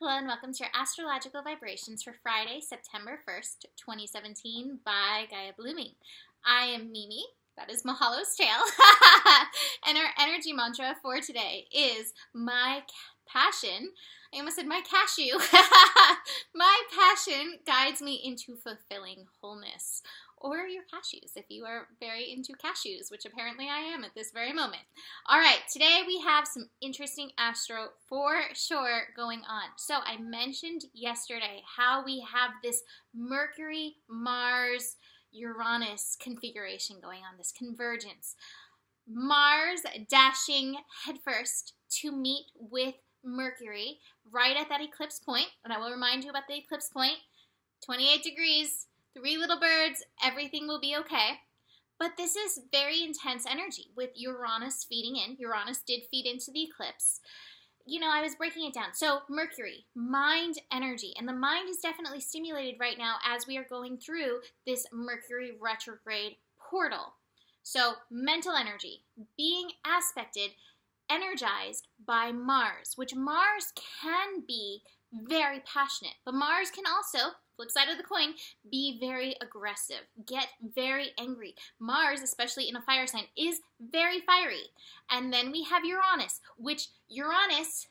Hello and welcome to your astrological vibrations for Friday, September 1st, 2017 by Gaia Blooming. I am Mimi, that is Mahalo's tail, and our energy mantra for today is my passion. I almost said my cashew. My passion guides me into fulfilling wholeness. Or your cashews, if you are very into cashews, which apparently I am at this very moment. All right, today we have some interesting astro for sure going on. So I mentioned yesterday how we have this Mercury, Mars, Uranus configuration going on, this convergence. Mars dashing headfirst to meet with Mercury right at that eclipse point. And I will remind you about the eclipse point, 28 degrees. 3 little birds, everything will be okay. But this is very intense energy with Uranus feeding in. Uranus did feed into the eclipse. You know, I was breaking it down. So Mercury, mind energy. And the mind is definitely stimulated right now as we are going through this Mercury retrograde portal. So mental energy being aspected, energized by Mars, which Mars can be very passionate. But Mars can also, flip side of the coin, be very aggressive, get very angry. Mars, especially in a fire sign, is very fiery. And then we have Uranus, which Uranus,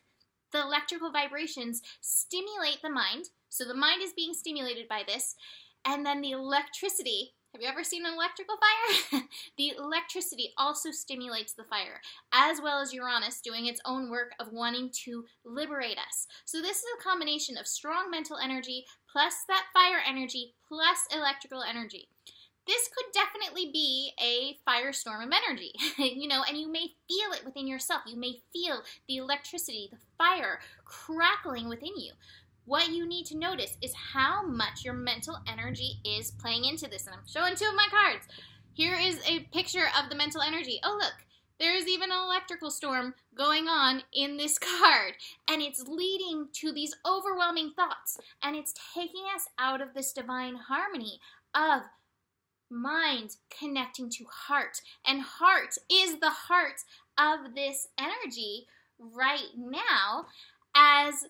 the electrical vibrations stimulate the mind. So the mind is being stimulated by this. And then the electricity, have you ever seen an electrical fire? The electricity also stimulates the fire, as well as Uranus doing its own work of wanting to liberate us. So this is a combination of strong mental energy, plus that fire energy, plus electrical energy. This could definitely be a firestorm of energy, you know, and you may feel it within yourself. You may feel the electricity, the fire crackling within you. What you need to notice is how much your mental energy is playing into this. And I'm showing 2 of my cards. Here is a picture of the mental energy. Oh, look, there's even an electrical storm going on in this card. And it's leading to these overwhelming thoughts. And it's taking us out of this divine harmony of mind connecting to heart. And heart is the heart of this energy right now as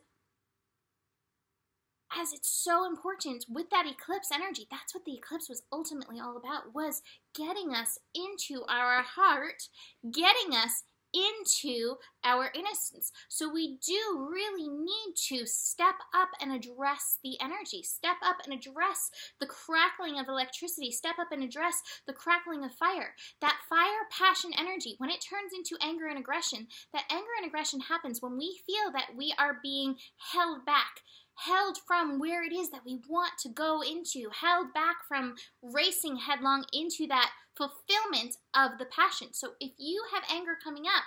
it's so important with that eclipse energy. That's what the eclipse was ultimately all about, was getting us into our heart, getting us into our innocence. So we do really need to step up and address the energy, step up and address the crackling of electricity, step up and address the crackling of fire. That fire, passion, energy, when it turns into anger and aggression, that anger and aggression happens when we feel that we are being held back, held from where it is that we want to go into, held back from racing headlong into that fulfillment of the passion. So if you have anger coming up,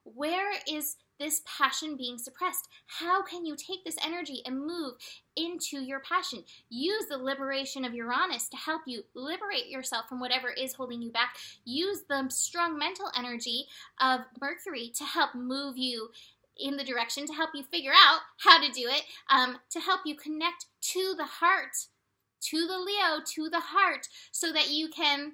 where is this passion being suppressed? How can you take this energy and move into your passion? Use the liberation of Uranus to help you liberate yourself from whatever is holding you back. Use the strong mental energy of Mercury to help move you in the direction, to help you figure out how to do it, to help you connect to the heart, to the Leo, to the heart, so that you can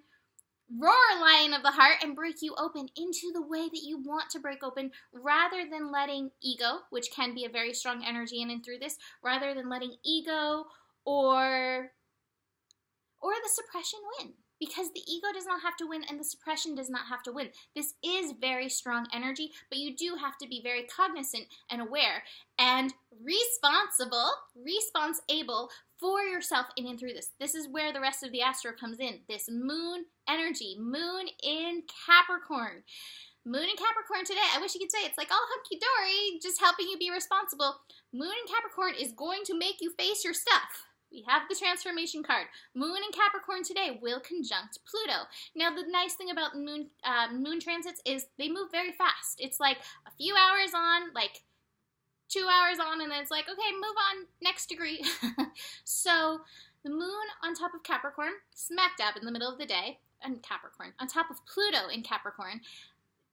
roar, lion of the heart, and break you open into the way that you want to break open, rather than letting ego, which can be a very strong energy in and through this, rather than letting ego or the suppression win. Because the ego does not have to win and the suppression does not have to win. This is very strong energy, but you do have to be very cognizant and aware and responsible for yourself in and through this. This is where the rest of the astro comes in. This moon energy, moon in Capricorn. Moon in Capricorn today, I wish you could say it's like all hunky-dory, just helping you be responsible. Moon in Capricorn is going to make you face your stuff. We have the transformation card. Moon in Capricorn today will conjunct Pluto. Now, the nice thing about moon transits is they move very fast. It's like a few hours on, like 2 hours on, and then it's like, okay, move on, next degree. So the moon on top of Capricorn, smack dab in the middle of the day, and Capricorn, on top of Pluto in Capricorn,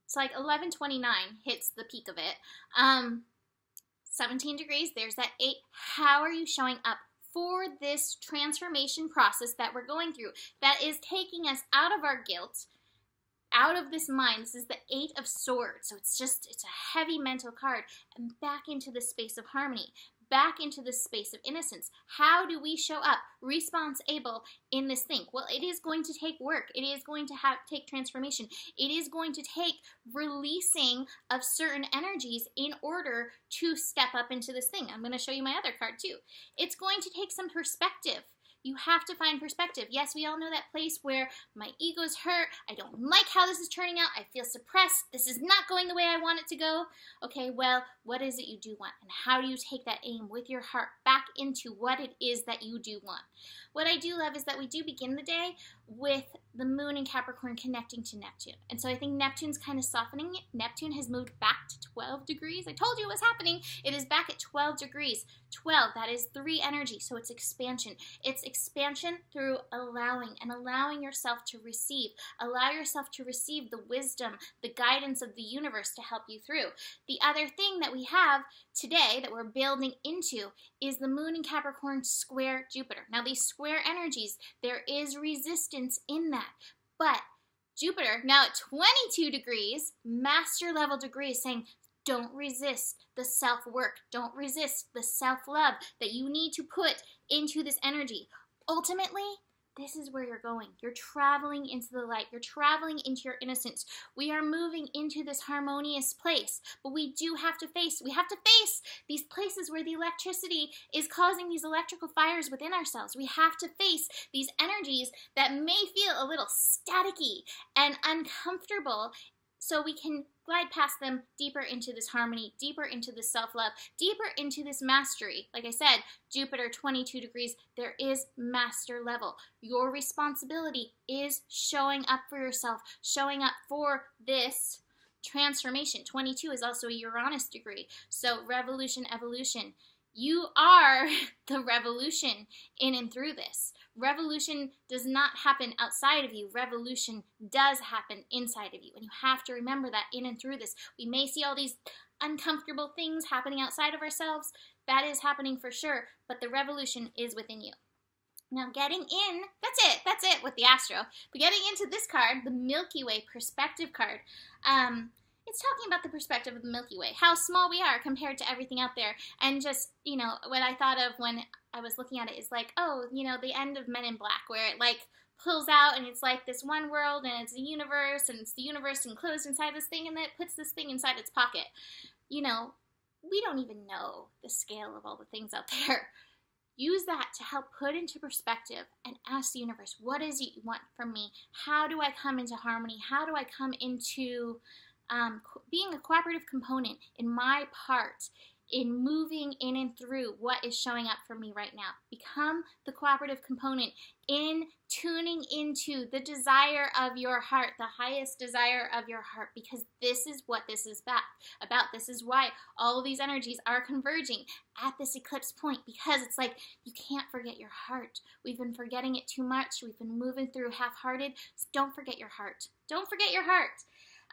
it's like 11:29 hits the peak of it. 17 degrees, there's that 8. How are you showing up for this transformation process that we're going through, that is taking us out of our guilt, out of this mind. This is the 8 of Swords. So it's a heavy mental card, and back into the space of harmony, back into the space of innocence. How do we show up responsible in this thing? Well, it is going to take work. It is going to take transformation. It is going to take releasing of certain energies in order to step up into this thing. I'm going to show you my other card too. It's going to take some perspective. You have to find perspective. Yes, we all know that place where my ego's hurt. I don't like how this is turning out. I feel suppressed. This is not going the way I want it to go. Okay, well, what is it you do want? And how do you take that aim with your heart back into what it is that you do want? What I do love is that we do begin the day with the moon in Capricorn connecting to Neptune. And so I think Neptune's kind of softening it. Neptune has moved back to 12 degrees. I told you it was happening. It is back at 12 degrees. 12, that is 3 energy, so it's expansion. It's expansion through allowing yourself to receive. Allow yourself to receive the wisdom, the guidance of the universe to help you through. The other thing that we have today that we're building into is the moon in Capricorn square Jupiter. Now these square energies, there is resistance in that, but Jupiter now at 22 degrees, master level degrees, saying don't resist the self-work, don't resist the self-love that you need to put into this energy. Ultimately, this is where you're going. You're traveling into the light. You're traveling into your innocence. We are moving into this harmonious place, but we have to face these places where the electricity is causing these electrical fires within ourselves. We have to face these energies that may feel a little staticky and uncomfortable, so we can glide past them deeper into this harmony, deeper into this self-love, deeper into this mastery. Like I said, Jupiter, 22 degrees, there is master level. Your responsibility is showing up for yourself, showing up for this transformation. 22 is also a Uranus degree, so revolution, evolution. You are the revolution in and through this. Revolution does not happen outside of you. Revolution does happen inside of you. And you have to remember that in and through this. We may see all these uncomfortable things happening outside of ourselves. That is happening for sure. But the revolution is within you. Now getting in, that's it with the astro. But getting into this card, the Milky Way perspective card. It's talking about the perspective of the Milky Way, how small we are compared to everything out there. And just, what I thought of when I was looking at it is like, the end of Men in Black, where it like pulls out and it's like this one world and it's a universe and it's the universe enclosed inside this thing and then it puts this thing inside its pocket. We don't even know the scale of all the things out there. Use that to help put into perspective and ask the universe, what is it you want from me? How do I come into harmony? How do I come into being a cooperative component in my part in moving in and through what is showing up for me right now? Become the cooperative component in tuning into the desire of your heart, the highest desire of your heart, because this is what this is about. This is why all of these energies are converging at this eclipse point, because it's like you can't forget your heart. We've been forgetting it too much. We've been moving through half-hearted. So don't forget your heart. Don't forget your heart.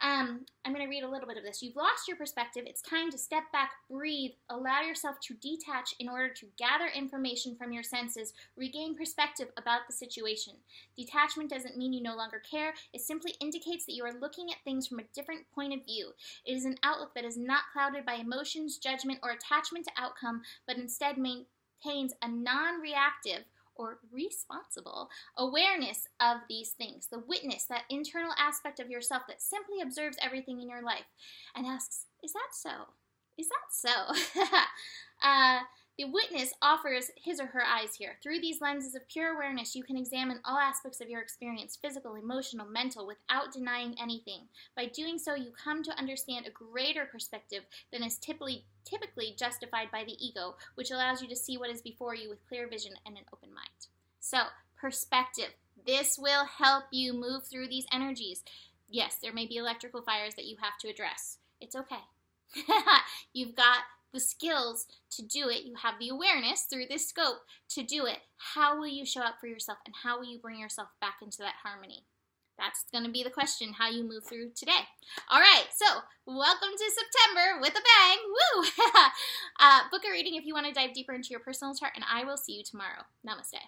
I'm going to read a little bit of this. You've lost your perspective. It's time to step back, breathe, allow yourself to detach in order to gather information from your senses, regain perspective about the situation. Detachment doesn't mean you no longer care. It simply indicates that you are looking at things from a different point of view. It is an outlook that is not clouded by emotions, judgment, or attachment to outcome, but instead maintains a non-reactive or responsible awareness of these things. The witness, that internal aspect of yourself that simply observes everything in your life and asks, is that so? Is that so? The witness offers his or her eyes here. Through these lenses of pure awareness, you can examine all aspects of your experience, physical, emotional, mental, without denying anything. By doing so, you come to understand a greater perspective than is typically justified by the ego, which allows you to see what is before you with clear vision and an open mind. So, perspective. This will help you move through these energies. Yes, there may be electrical fires that you have to address. It's okay. You've got the skills to do it. You have the awareness through this scope to do it. How will you show up for yourself, and how will you bring yourself back into that harmony? That's going to be the question, how you move through today. All right, so welcome to September with a bang. Woo! Book a reading if you want to dive deeper into your personal chart, and I will see you tomorrow. Namaste.